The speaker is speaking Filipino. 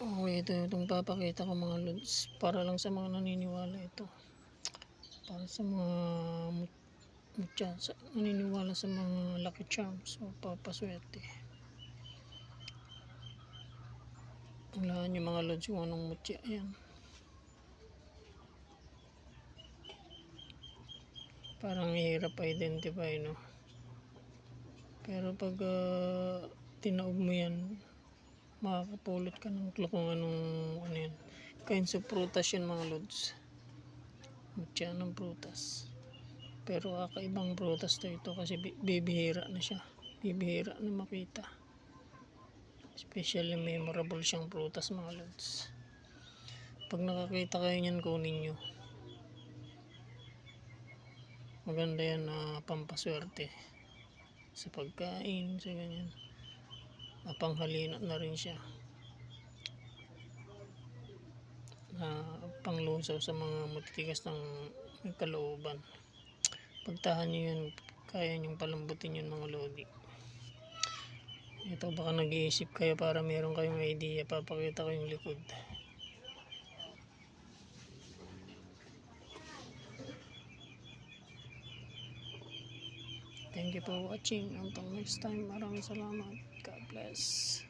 Okay, itong papakita ko mga lods, para lang sa mga naniniwala ito. Para sa mga mutya, naniniwala sa mga lucky charms o papaswerte. Hulaan nyo mga lods kung anong mutya yan. Parang hirap identify, no? Pero pag tinaog mo yan, makakapulot ka ng clue kung ano yan. Kinds of prutas yun mga lods. Mutya ng prutas. Pero kakaibang prutas to ito kasi bibihira na siya. Bibihira na makita. Especially memorable siyang prutas mga lods. Pag nakakita kayo niyan, kunin nyo. Maganda yan na pampaswerte. Sa pagkain, sa ganyan. Panghalina na rin siya. Panglusaw sa mga matitigas ng kalooban. Pagtahan nyo yun, kaya nyong palambutin yun mga lodi. Ito baka nag-iisip kayo para meron kayong idea, papakita ko yung likod. Thank you for watching. Until next time, maraming salamat. God bless.